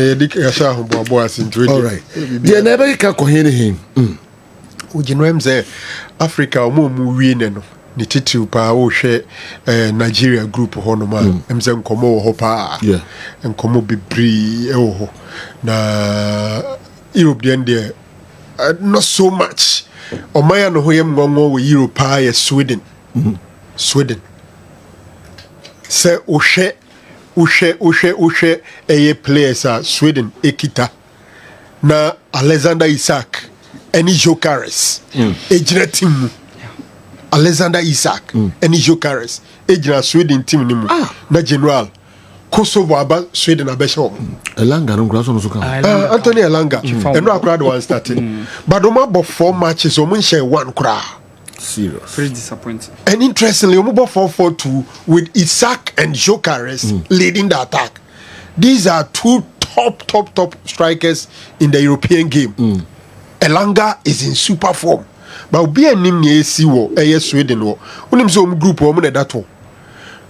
All right. The never can cohere him. Ujinwem say Africa omo win no. Ni titi pa wo hwe Nigeria group ho no ma emse nkomo ho pa. Yeah. Nkomo bebree e ho. Na Europe there not so much. Omaya no ho yem ngongo we Europe pa Sweden. Sweden. Say ohwe players are Sweden ekita na Alexander Isak any Jokeres ejina team Alexander Isak any Jokeres ejina Sweden team ni mu na general Kosovo aba Sweden abesho Elanga no graso no so kan Anthony Elanga eno akra the one starting but o ma bo 4 matches o mun share one kra. Serious. Very disappointing. And interestingly, Omubo 4-4-2 with Isak and Jokeres leading the attack. These are two top strikers in the European game. Elanga is in super form. But be a name near Siwo, Sweden. Unim so group woman at that one.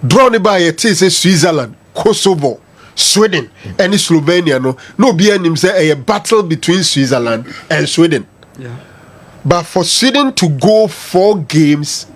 Drawn by a Switzerland, Kosovo, Sweden, and Slovenia. No be a name say a battle between Switzerland and Sweden. Yeah. But for Sweden to go 4 games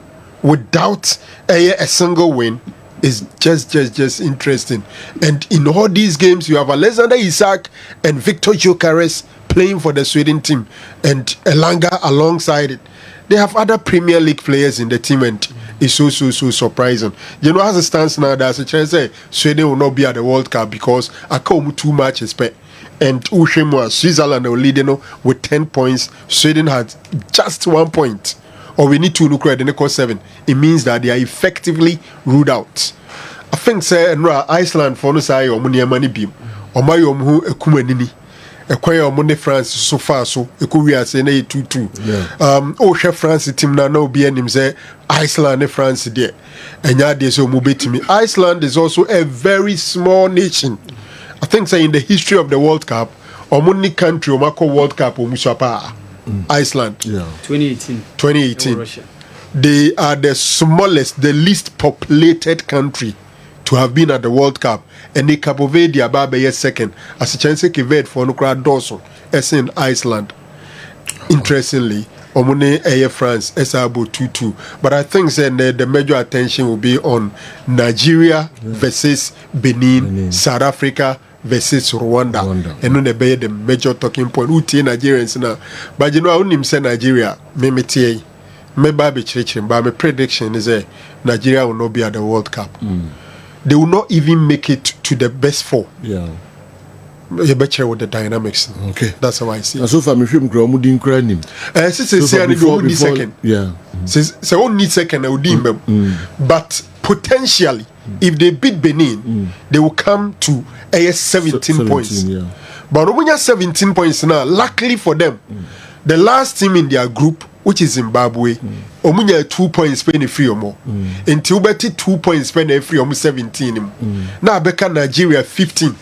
without a single win is just interesting. And in all these games, you have Alexander Isak and Victor Jokeres playing for the Sweden team, and Elanga alongside it. They have other Premier League players in the team, and it's so surprising. You know, as it stands now, there's a chance that Sweden will not be at the World Cup because I come too much expect. And Ushemwa, Switzerland are leading with 10 points. Sweden had just 1 point. Or we need to look at the 7. It means that they are effectively ruled out. I think say Iceland for no say or money money beam. Or my who a kumanini. A choir Monday France so far so a Korea say 2-2. Chef France team now no be him say Iceland and France there. And yeah, there's a mobile to me. Iceland is also a very small nation. I think say in the history of the World Cup, only country Omako World Cup Omusapa Iceland. 2018. Russia. They are the smallest, the least populated country to have been at the World Cup. And the Cape Verde are second. As a chance Cape Verde for Nukra Dawson as in Iceland. Interestingly, Omune Air France is about 2-2. But I think the major attention will be on Nigeria versus Benin, South Africa versus Rwanda. And on the major talking point. Uti Nigerians now. But you know, I wouldn't say Nigeria. My prediction is that Nigeria will not be at the World Cup. They will not even make it to the best 4. Yeah. You better with the dynamics. Okay. That's how I see it. And so far, my film grow mudin cranim. Second. Yeah. So only second, I would but potentially, if they beat Benin, they will come to 17 points. Yeah. But when you have 17 points now, luckily for them, the last team in their group, which is Zimbabwe, omunya 2 points spend free or more. Until better 2 points spend free or 17. Now Beka Nigeria 15.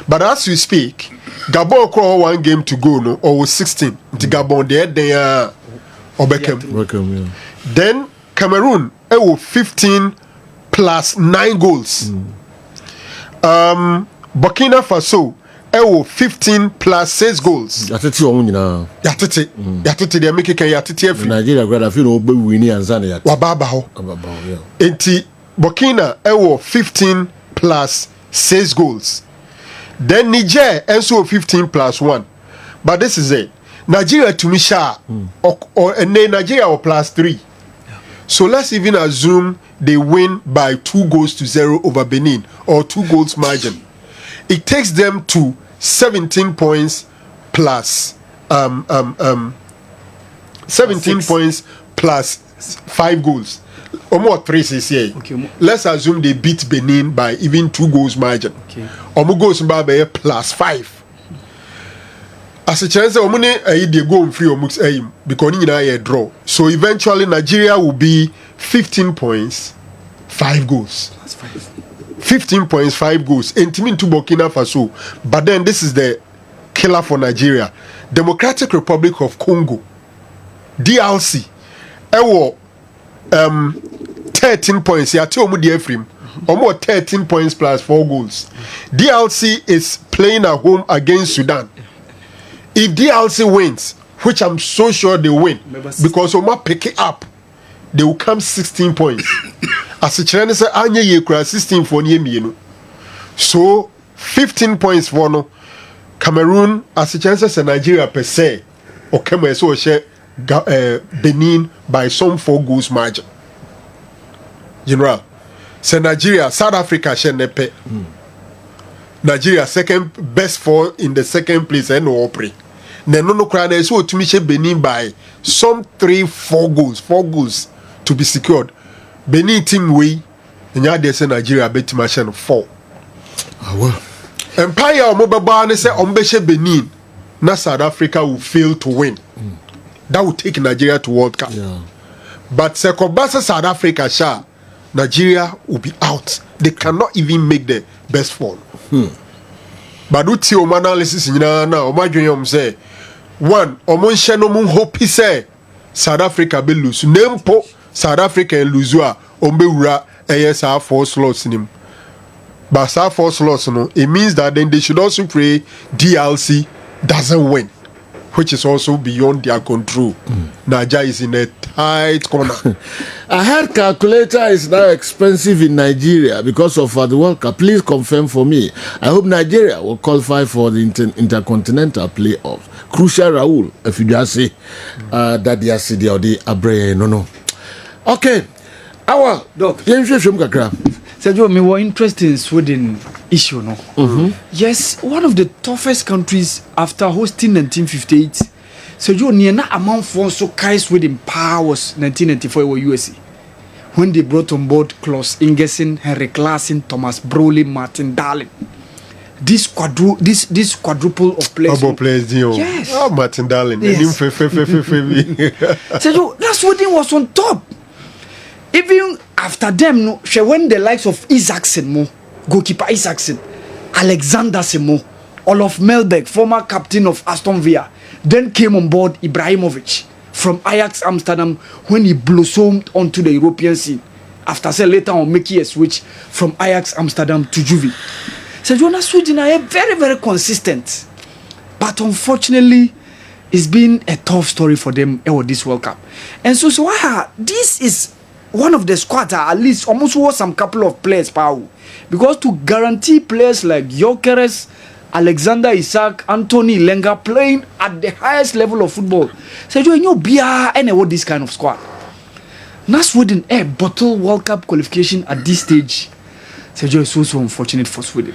But as we speak, Gabon call 1 game to go, no, or 16. The Gabon they are Beckham. Then Cameroon, 15 plus 9 goals. Burkina Faso, 15 plus 6 goals. Yatete omunyina. Yatete they make can yatete every. Nigeria grad feel no be winning and Zania. Wababa ho. Yeah. Enti Burkina 15 plus 6 goals. Then Niger also 15 plus 1. But this is it. Nigeria to Misha or Nigeria or plus 3. So let's even assume they win by 2-0 over Benin or 2 goals margin. It takes them to 17 points plus 17 points plus 5 goals. Or more 3 CCA. Okay. Let's assume they beat Benin by even 2 goals margin. Okay. Omo goes by plus 5. As a chance, they go free because you draw. So eventually Nigeria will be 15 points, 5 goals. That's 5. 15 points, 5 goals. And team to Burkina Faso. But then this is the killer for Nigeria. Democratic Republic of Congo, DRC, 13 points. Yeah, 2 Efrim. Almost 13 points plus 4 goals. DRC is playing at home against Sudan. If DRC wins, which I'm so sure they win, because Oma pick it up, they will come 16 points. As a Chinese say, Anya Yekura 16 for Niemienu. So 15 points for no. Cameroon, as a Chinese say, Nigeria per se, or Cameroon so share Benin by some 4 goals margin. General, say Nigeria, South Africa share nepe. Nigeria second best 4 in the second place and no opera. No crowd so to me Benin by some 3-4 goals to be secured. Benin team way and ya dey say Nigeria bet machine 4. Well. Empire or mobile say ombeshe Benin na South Africa will fail to win. That will take Nigeria to World Cup. Yeah. But Sekobasa South Africa sha Nigeria will be out. They cannot even make the best 4. But do ti o analysis nyina na o madwen say one omo nhye no mo hope say South Africa be lose. Nempo South Africa lose a ombe wura ASR 4 slots nim. But SAR 4 slots no, it means that then they should also pray DLC doesn't win, which is also beyond their control. Nigeria is in a tight corner. I heard calculator is now expensive in Nigeria because of the World Cup. Please confirm for me. I hope Nigeria will qualify for the intercontinental playoffs. Crucial Raul, if you just say that they are city or the Abre no. Okay. Our Doc. Sergio, me were interested in Sweden issue, no? Yes, one of the toughest countries after hosting 1958. Sergio, Niena amount for so Kai Sweden power was 1994 or USA. When they brought on board Klaus Ingeson, Henry Klassen, Thomas Broley, Martin Dahlin. This quadruple of players. Yes. Oh, Martin Dahlin. Yes. Sergio, that Sweden was on top. Even after them, no, when the likes of Isaacson, goalkeeper Isaacson, Alexander Semo, Olof Melberg, former captain of Aston Villa, then came on board Ibrahimovic from Ajax Amsterdam when he blossomed onto the European scene. After say later on making a switch from Ajax Amsterdam to Juve. So Jonas Sweden are very, very consistent. But unfortunately, it's been a tough story for them at this World Cup. And so this is one of the squad at least almost was some couple of players power. Because to guarantee players like Gyökeres, Alexander Isak, Anthony Lenga playing at the highest level of football. So you know BR and what this kind of squad. Now Sweden bottle World Cup qualification at this stage. So it's so unfortunate for Sweden.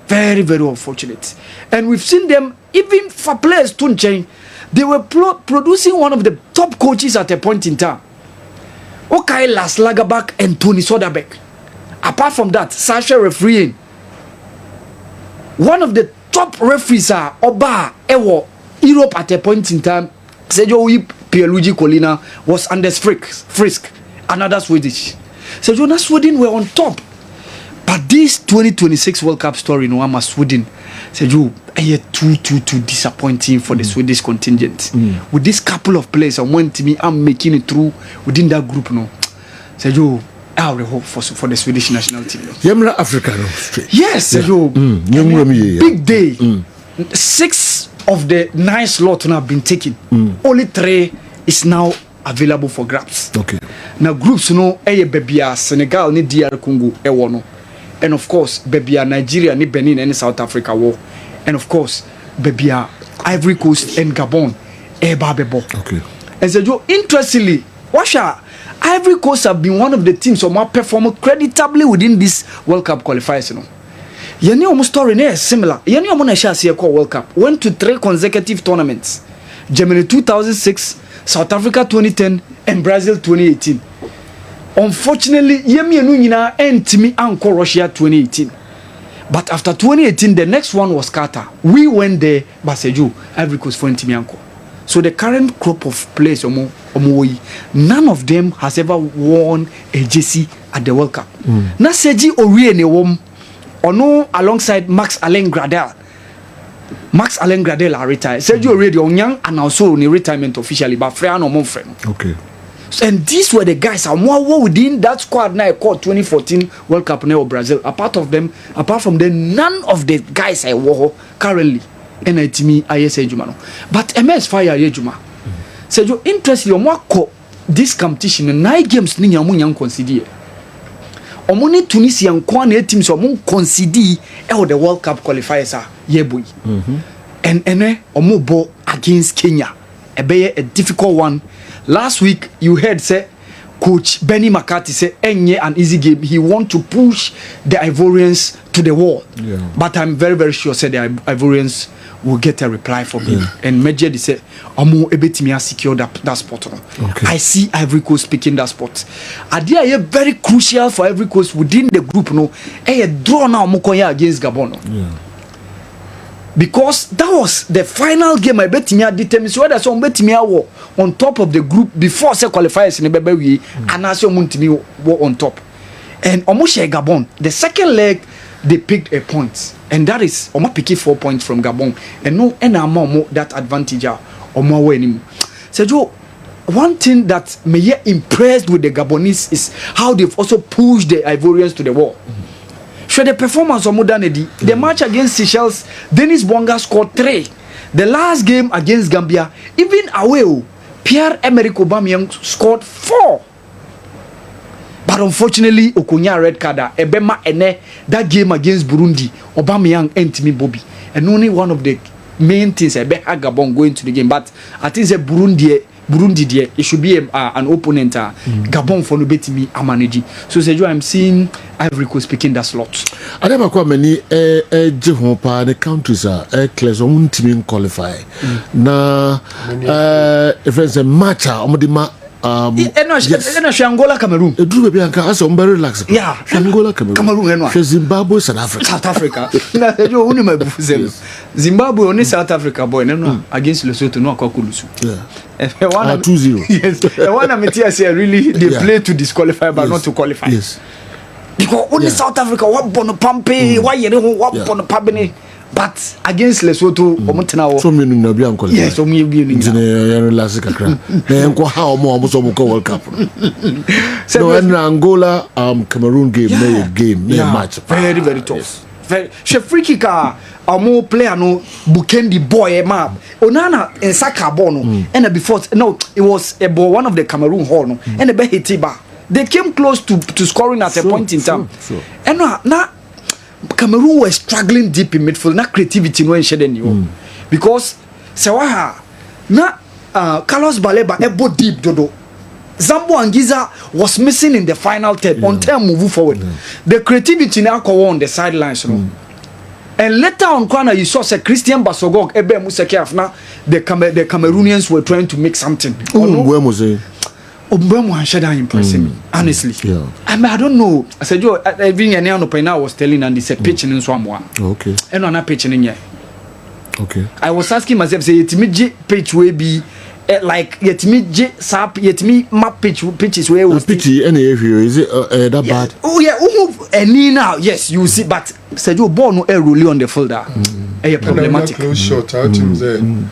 Very, very unfortunate. And we've seen them, even for players to change, they were producing one of the top coaches at a point in time. Okay, Lars Lagerbäck and Tony Soderbeck. Apart from that, Sasha refereeing. One of the top referees are Oba Ewo Europe at a point in time. Sergio Pierluigi Collina was Anders Frisk, another Swedish. Sergio Sweden were on top. But this 2026 World Cup story, no, I'm Sweden. Sergio, too disappointing for the Swedish contingent. With this couple of players, I went to me, I'm making it through within that group, no. Sergio, I will hope for the Swedish national team. Yemra Africa, no, straight. Yes, Sergio. Big day. 6 of the 9 slots have been taken. Only 3 is now available for grabs. Okay. Now groups, no, Bebia, Senegal, ni DR Congo, no. And of course, Bebia, Nigeria, ni Benin, and South Africa war. And of course, Bebia, Ivory Coast and Gabon, Babebo. Okay. And so, interestingly, Washa, Ivory Coast have been one of the teams who have performed creditably within this World Cup qualifiers. You know, Yeni almost story is similar. Yeni almost World Cup went to 3 consecutive tournaments: Germany 2006, South Africa 2010, and Brazil 2018. Unfortunately, Yemi Nunina and me anko Russia 2018. But after 2018, the next one was Qatar. We went there, Baseju, Ivory Coast for Ntimianko. So the current crop of players, none of them has ever won a JC at the World Cup. Na Seji Orie ne wom, ono alongside Max Alain Gradel. Max Alain Gradel are retired. Sergio Orie the young and also in retirement officially, but Freya no more friend. Okay. And these were the guys more within that squad now called 2014 World Cup now Brazil. Apart from them, none of the guys I wore currently NITMI ISA Jumano. But MS Fire Juma. So you interest you more this competition and 9 games ni yamu consider. Omoni Tunisia and Kwan teams omun consider the World Cup qualifiers are yeboy. And omo ball against Kenya. A difficult one. Last week you heard say Coach Benny McCarthy say enye an easy game. He want to push the Ivorians to the wall. Yeah. But I'm very, very sure say the Ivorians will get a reply from him. And Major they say Omo ebetimi secure that spot. Okay. I see Ivory Coast picking that spot. Idea very crucial for Ivory Coast within the group no. A draw now Mukoya against Gabon. Yeah. Because that was the final game I bet me determines whether some bet me on top of the group before say qualifiers in the baby and as your Muntimi were on top. And almost Gabon, the second leg they picked a point, and that is almost picking 4 points from Gabon, and no more that advantage or more anymore. So Joe, one thing that me impressed with the Gabonese is how they've also pushed the Ivorians to the wall. So the performance of Modanedi, the match against Seychelles, Dennis Bonga scored 3. The last game against Gambia, even away, Pierre-Emerick Aubameyang scored 4. But unfortunately, Okunya red card, Ebema ene that game against Burundi, Aubameyang and me Bobby. And only one of the main things I bet Gabon going to the game. But I think that Burundi there, it should be an opponent. Gabon for no bet me a manager. So I'm seeing Ivory Coast picking that slot. I never quite many Jehopa the countries are clears on team qualify. Na if it's a match yes. Angola, Cameroon. A drew baby and cast on very relaxed. Yeah, Angola, Cameroon, Zimbabwe, South Africa. South Africa. Zimbabwe only South Africa boy. No, against Lesotho, no Kokulusu. Yeah. 2-0. Yes. The one I'm here really they play to disqualify but not to qualify. Yes. Because only South Africa what bono pampe, why you know what bono pabene. But against Lesotho, so many no be uncle. Yes, so me be in last crack. Then go how more almost World Cup. So in Angola, Cameroon game, match. Very, very tough. Very. She free kicker, more player no Bukendi boy map. Onana in Saka bono. And before no, it was a one of the Cameroon horn and a behitiba. They came close to scoring at a point in time. And now. Cameroon were struggling deep in midfield. Na creativity no enshede ni because sewaha na Carlos Baleba ebo deep dodo. Zambo Anguissa was missing in the final third on time move forward. The creativity now on the sidelines and later on corner you saw say Christian Basogog ebe museke afna the Cameroonians were trying to make something. Ombemo Hanshada impressing me, honestly. Yeah. I don't know. I said, Joe, being a neon opener, I was telling and they said pitching in Swamwa. Okay. And I'm not pitching in here. Okay. I was asking myself, say, yet me pitch will be like yet me sap, yet me map pitches where was pitchy any area, is it that bad? Oh, yeah, and now, yes, you see, but said, Joe, born no air really on the folder. Problematic. Close shot out him there.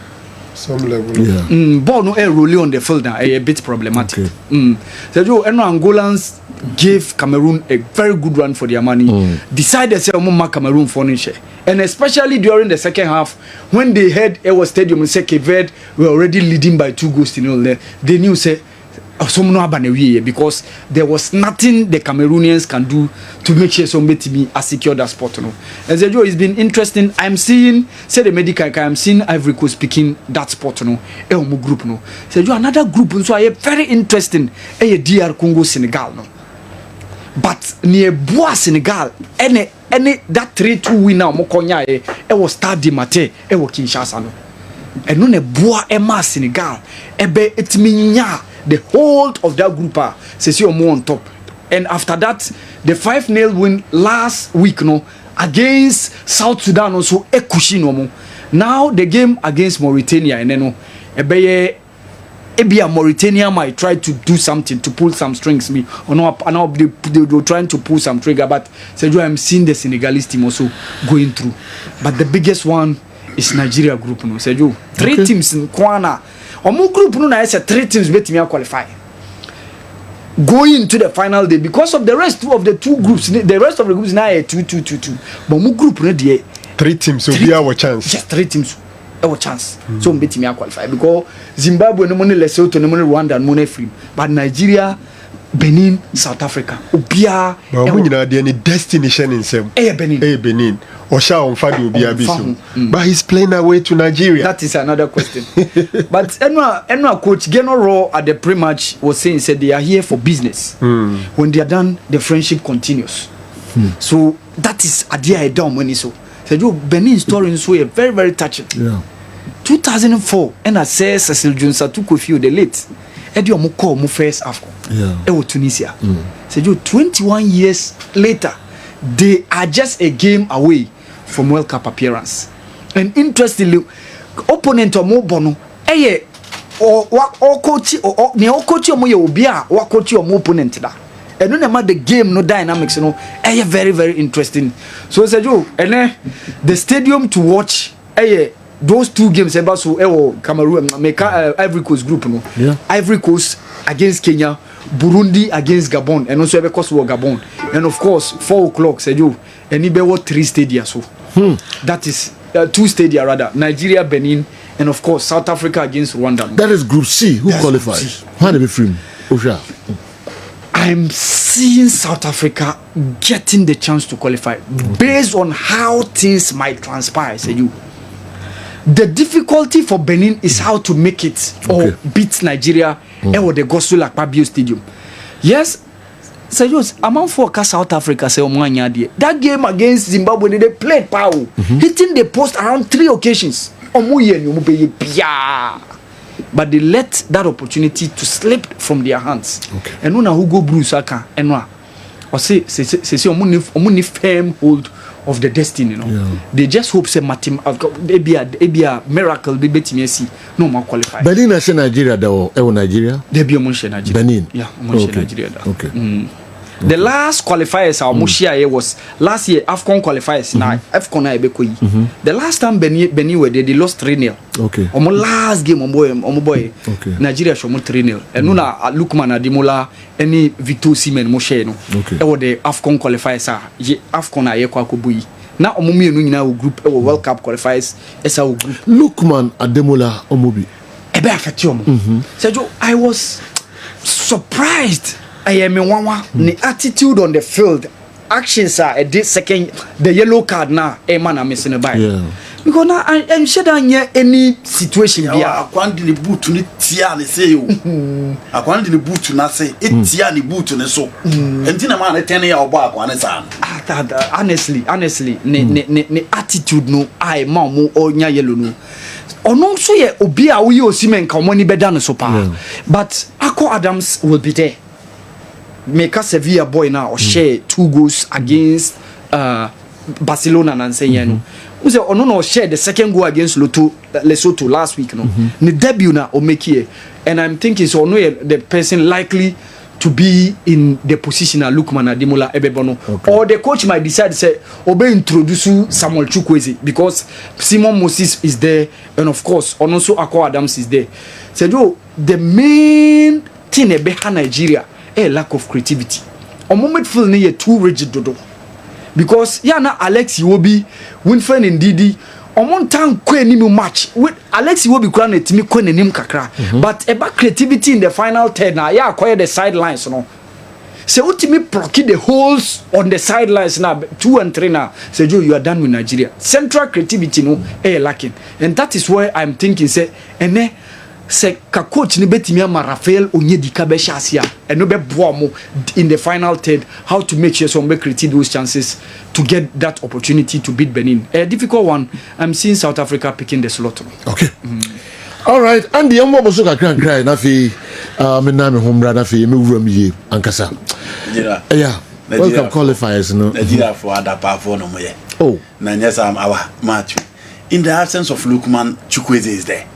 Some level. Yeah. Ball no air rolling on the field now a bit problematic. So Angolans gave Cameroon a very good run for their money. Decided to say Cameroon for niche. And especially during the second half, when they had Ewa Stadium and said Cape were already leading by 2 goals to 0, they knew say because there was nothing the Cameroonians can do to make sure somebody to me secure that spot. And it's been interesting. I'm seeing, say the medical, I'm seeing Ivory Coast picking that spot. Group. So another group, so I very interesting. DR Congo Senegal. But near Bois Senegal, any that 3-2 winner, Mokonya, it was Stade Mate, it was Kinshasa. And no ne Bois Emma Senegal, ebe etminya. The whole of that group says you're more on top. And after that, the 5-0 win last week against South Sudan also Ekushi now the game against Mauritania and then Ebia Mauritania might try to do something to pull some strings me or no they were trying to pull some trigger, but I'm seeing the Senegalese team also going through. But the biggest one is Nigeria group three teams in Kwana. Omu group no na say 3 teams bet me qualify. going into the final day because of the rest of the two groups. The rest of the groups now are 2-2-2-2. But my group no there. 3 teams will be our chance. Just 3 teams. Our chance. So we beat me qualify because Zimbabwe no money, Lesotho no money, Rwanda no money free. But Nigeria, Benin, South Africa, Obia. But we know there any destination in some. Benin. Benin. Osha on Fadi Obia Bisu. But he's playing away to Nigeria. That is another question. But Enwa coach General at the pre-match was saying said they are here for business. When they are done, the friendship continues. So that is idea I done when he so. Said you Benin story so very very touching. Yeah. 2004 and I say Cecil Junsa took a few the late. Eddie Omoko mo first AFCON. Yeah. Tunisia. Said you 21 years later, they are just a game away from World Cup appearance. And interestingly, opponent or mo bono, or coach or ne coach or mo obia, or coach or mo opponent da. And no matter the game, no dynamics, you know, very, very interesting. So I said, and the stadium to watch, those 2 games about so Cameroon, Ivory Coast group, no, Ivory Coast against Kenya, Burundi against Gabon, and also because we Gabon, and of course 4 o'clock. Said and he be 3 stadia. So that is 2 stadia rather. Nigeria, Benin, and of course South Africa against Rwanda. That is Group C. Who qualifies? How do we frame? Osha. I'm seeing South Africa getting the chance to qualify based on how things might transpire. Say you. The difficulty for Benin is how to make it or beat Nigeria or the Gosul Akpabio Stadium. Yes, say you. Among 4 South Africa say that game against Zimbabwe they played power, hitting the post around 3 occasions. But they let that opportunity to slip from their hands. And when Hugo Bruce aka enwa or say omuni firm hold of the destiny, you know. They just hope say matim they be a miracle be betimi see no more qualify. Benin na Nigeria da o Nigeria? They be omo Nigeria. Benin. Yeah, omo Nigeria da. Okay. The last qualifiers our Moshia was last year AFCON qualifiers now AFCON na ebekoyi. The last time Benin were they lost 3-0. Okay. Omo last game omo boy. Okay. Nigeria show mo 3-0. And na Lukman Ademola any Victor Osimhen mo share no. Okay. E wo the AFCON qualifiers AFCON na ye kwa kobuyi. Na omo mienu nyina wo group e wo World Cup qualifiers esa wo group. Lukman Ademola omobi. Ebe affect you omo. Sergio, I was surprised. I am in one the attitude on the field. Actions are a second the yellow card now. Man, I'm missing a bite. Yeah. Because now I'm sure that any situation here. I can't the boot to Tia say you. I can't the boot to not say it's Tia the boot to the so. And then a man 10 year back on his hand. Honestly, ne attitude no I mamu or nya yellow no. Ono so ye obi a we Osimhen ka money better no so pa. But Ako Adams will be there. Make a Sevilla boy now or share 2 goals against Barcelona and saying who say no share the second goal against Lesotho last week no the debut na o make here and I'm thinking so no the person likely to be in the position of Lukman Ademola Ebebono or the coach might decide to say obey introduce Samuel Chukwueze because Simon Moses is there and of course also Ako Adams is there. So the main thing about Nigeria a lack of creativity. A moment feel near too rigid dodo. Because na Alex Iwobi, Winfred and Didi, on time kweni mu match with Alex Iwobi kwana timi kweni nim kakra. But about creativity in the final third na acquire the sidelines no. Say ultimately block the holes on the sidelines now 2 and 3 now. Say Joe, you are done with Nigeria. Central creativity no lacking. And that is why I'm thinking say se ka coach ni betimi ama Rafael Onyedika be shasia and no be boamo in the final third how to make sure some create those chances to get that opportunity to beat Benin. A difficult one. I'm seeing South Africa picking the slot. Okay. All right. And the young boys are crying na fi me na me homra na fi me wura me ye ankasa. Yeah. Welcome qualifiers no. Nigeria for other part for no more. Oh. Nigeria our match. In the absence of Lukman, Chukwueze is there.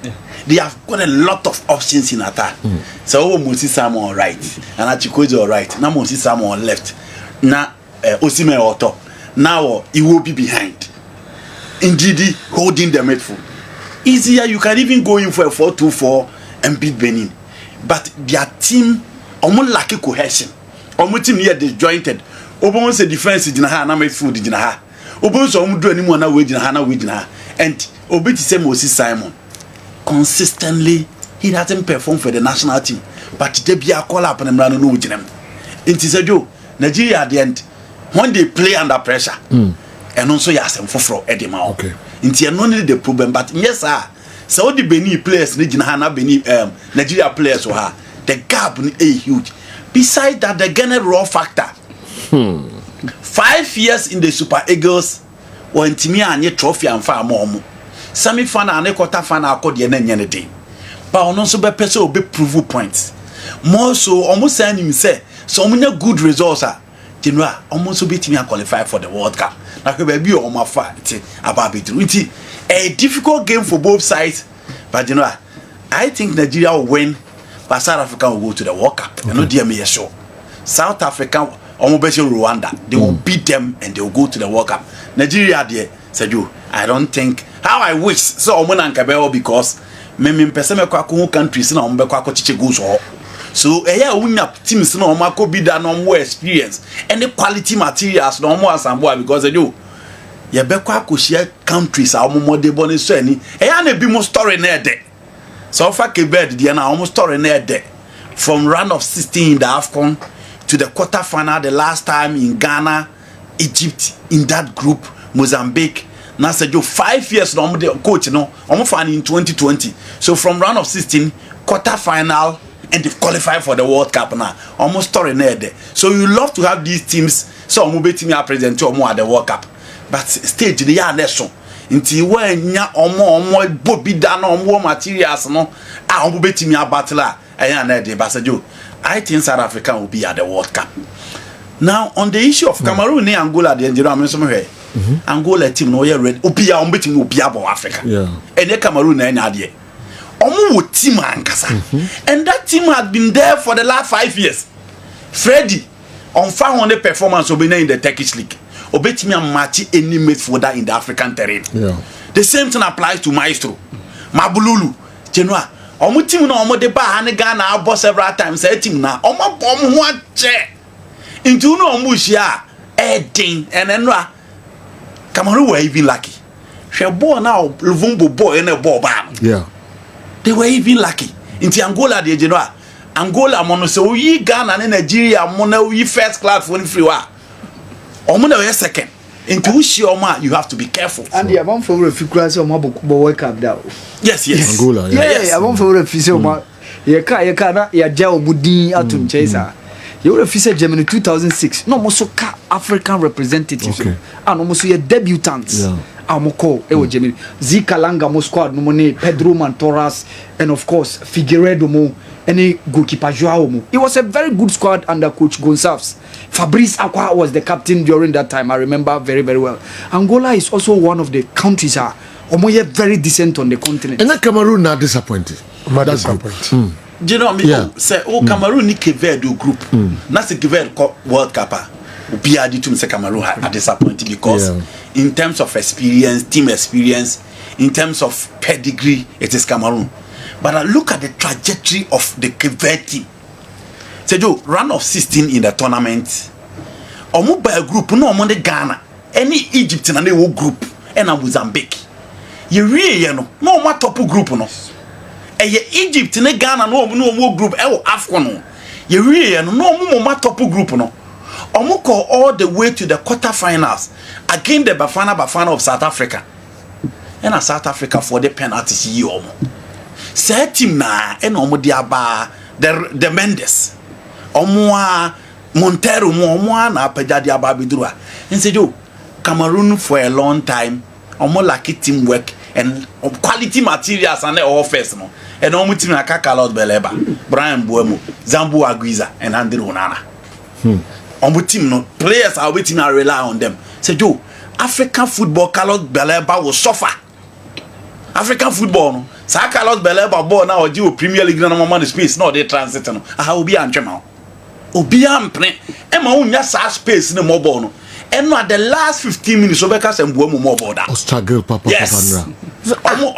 They have got a lot of options in attack. So Moses Samuel on right, and Chukwueze on right. Now Moses Samuel on left. Now Osimhen on top. Now he will be behind. Indeed, holding the midfield. Easier, you can even go in for a 4-2-4 and beat Benin. But their team omo lack cohesion. Omo team here disjointed. Obo say defense gina ha na midfield gina ha. Obo so omo do animu na we gina ha na we gina ha. And obi ti say Moses Simon consistently he hasn't performed for the national team. But they be a call up and no with them. It is a Joe. Nigeria at the end, when they play under pressure, and also yes, and for Eddie Mao. Okay. It's not the problem, but yes, sir. So the Benin players, Nigeria players, the gap is huge. Besides that, the Ghana raw factor. 5 years in the Super Eagles, when Timmy and your trophy and far more. Semi fan and a quarter fan are called the end. But on also be person be prove points. More so, almost saying him say, so many good results are. General, almost be team qualify for the World Cup. Now, baby, on my fight about it. A difficult game for both sides, but General, I think Nigeria will win, but South Africa will go to the World Cup. You know, dear me, sure. South Africa, almost Rwanda, they will beat them and they will go to the World Cup. Nigeria, dear, said you, I don't think how I wish so Omo Nkabeo because me pese me kwa ko countries na ombe kwa ko chiche go so. So eya unya teams na omo akobi da no more experience and the quality materials na omo asambo because you ye be kwa ko share countries a omo de boni so ani eya na bi mo story na ede. So fa ke bed dia na omo story na ede from round of 16 in the AFCON to the quarter final the last time in Ghana, Egypt in that group, Mozambique. Now said you 5 years no coach no almost in 2020. So from round of 16, quarter final, and they qualify for the World Cup now. Almost story there. So you love to have these teams. So I'm betting me present to at the World Cup. But stage they are less so. Until when ya omo Bobby dan omo materials no I'm betting me a battler. I think South Africa will be at the World Cup. Now on the issue of Cameroon and Angola, the engineer I'm somewhere. Angola team no red opia ombeting opia about Africa. Yeah. And the Cameroon and Adie. Omo team ankasa. And that team had been there for the last 5 years. Freddy on 500 performance obina in the Turkish league. Obetimi match any midfielder in the African terrain. Yeah. The same thing applies to Maestro. Mabululu. Genoa. Omo team no omo de ba han Ghana abo several times e team na omo bom ho ache. Into no omo hia Edin and enra Cameroon were even lucky. She ball now, Luvumbo boy and a ball bam. Yeah. They were even lucky. Into Angola, the general. Angola, mono so ye Ghana and Nigeria, mono ye first class when free wa. Omono a second. Into Shioma, you have to be careful. And the amount for a few classes of Mabo World Cup down. Yes, yes. Angola, yeah. Yeah, I want for a few more. You can't, ya jail Budi Atum Chaser. You were a Germany 2006. No more so African representatives. Okay. And almost your debutants. Yeah. Amoko, Ewo Germany. Zika Langa mo squad no money, Pedro Mantoras, and of course Figueiredo mo, any goalkeeper Joao mo. It was a very good squad under Coach Gonçalves. Fabrice Akwa was the captain during that time. I remember very, very well. Angola is also one of the countries omoye very decent on the continent. And that Cameroon not disappointed. That's disappointed. Do you know me? Yeah. Say, Cameroon ni Kevedo group. Not the Kevedo World Cup. Upiadi to say Cameroon are disappointed because in terms of experience, team experience, in terms of pedigree, it is Cameroon. But look at the trajectory of the Kevedo team. Say, Joe, round of 16 in the tournament. Omo by a group, no omo de Ghana, any Egypt in a group, and a Mozambique. You really no more top group no. Egypt in Ghana no more group AFCON. You really no more top group no. Omo call all the way to the quarterfinals against the Bafana of South Africa. And a South Africa for the penalties you omo. Say team na and omo diaba the Mendes. Omo Montero omo na peja diaba bidrua. And say yo Cameroon for a long time omo lucky teamwork and quality materials and all first no. And omo team na Kakalot Beleba, Brian Buemo, Zambu Aguiza and Andrew Onana. Omo team no players are waiting to rely on them. Say Joe, African football Carlos Beleba will suffer. African football no. Sa Carlos Beleba ball now or Premier League no man space no they transit no. Aha obi antwema. Obi ampne. E ma unya sa space no more ball no. And at the last 15 minutes Obeka say Mbuemo more ball da. Struggle papa yes. Papa.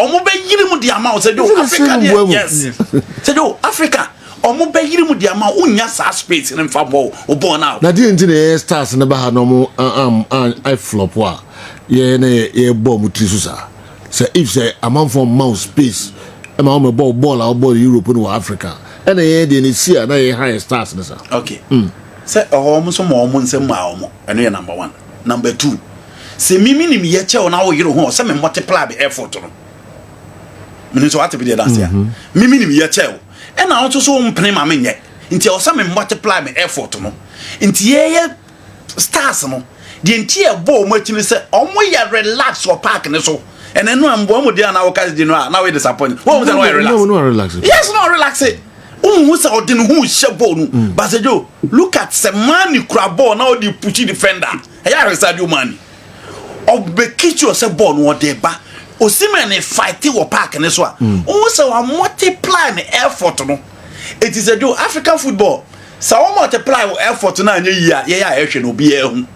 Omo be yiri mu the amount say Joe Africa yes. Say Joe Africa omo be yiri mu dia ma unya sa space ne mfa ball o ball now na di nti stars ne ba ha no mo I flop wa ye na ye ball mu trisusa say if say amount for mouse space e ma o ball or ball Europe no Africa and ye dey ne see na ye high stars ne sa okay say omo so mo nsem ma omo eno ye number 1 number 2 say mimi ni ye che na wo yiro ho say me multiply be effort no me so what be dey dance ya mimi ni ye che e na also so mpene ma me nye nti o say me multiply me effort no nti ye stars no the entire ball mo timi say omo ye relax or park ne so and then no ambo mo dey na wo ka di no na we disappoint wo say no relax no relax yes no relax it who say odin who share ball no but say Joe look at the man you grab ball now the push defender ya Sadio Mane obekicho say ball no dey ba Osimhen fight wo park ne so a who say wa multiply the effort no it is a do African football say we multiply effort na anya yi a ya ehwe no bi ehun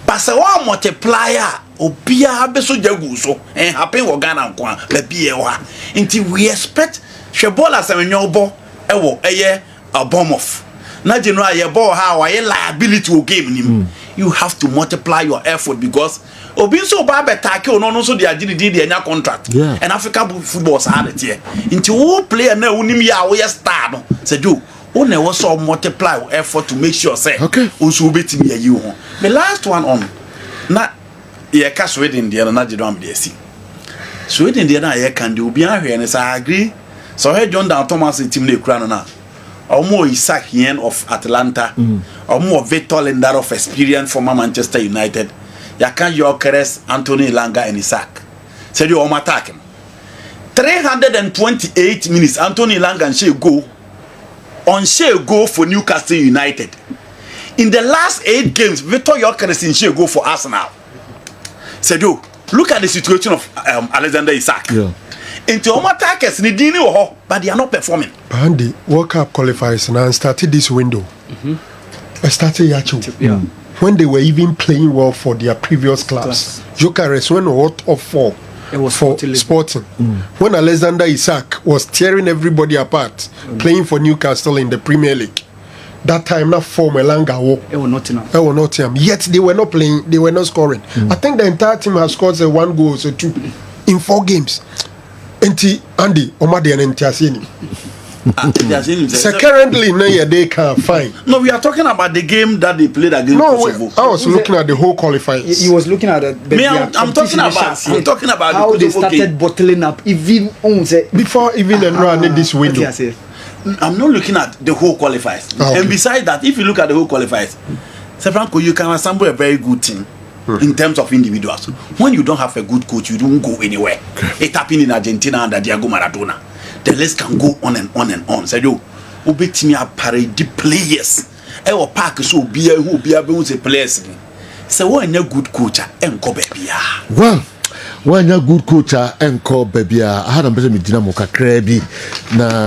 but say we multiply a obia be so jagu so happen wo Ghana nko a ba bi ehwa nti we expect Shebola semenyobo ewo eye a bomb off na general ye ball ha wa ye liability o game nim you have to multiply your effort because obi so ba beta ke no so dey agility dey nya contract and Africa football sa hard here nti wo player na unim ya wo ye star no say do wo na wo so multiply your effort to make sure say o so betimi ya yi ho the last one on na ye ka Sweden dey na je do am dey si Sweden dey na ye kan dey obi ahwe ne sa agree so he John Dan Thomas team le kura no na omo Isaac Hien of Atlanta omo Victor Lindar of experience former Manchester United ya kan Gyökeres Anthony Elanga and Isaac said you omo attack him 328 minutes Anthony Elanga and share go for Newcastle United in the last 8 games Victor Gyökeres and share go for Arsenal said you look at the situation of Alexander Isaac into home attackers ni dini wo but they are not performing. Andy, World Cup qualifiers now started this window. I started Yacho. When they were even playing well for their previous clubs. Gyökeres went out of 4 for Sporting. When Alexander Isaac was tearing everybody apart, playing for Newcastle in the Premier League. That time not for Elanga not him. Yet they were not playing, they were not scoring. I think the entire team has scored 1 goal or 2 in 4 games. Enti Andy omade en entiaseni so currently no they can fine. No, we are talking about the game that they played against Kosovo. I was looking at the whole qualifiers. He was looking at I'm talking about how the they started bottling up even before even run this window. I'm not looking at the whole qualifiers. And besides that, if you look at the whole qualifiers, Franco, you can assemble a very good team. In terms of individuals, when you don't have a good coach, you don't go anywhere. It happened in Argentina under Diego Maradona. The list can go on and on and on. So you ubet me a parade players. Our park so be who be able to players. So when you're good coach and go baby. Well, when you're good coach and call baby, I had a better me dinner moka krebi na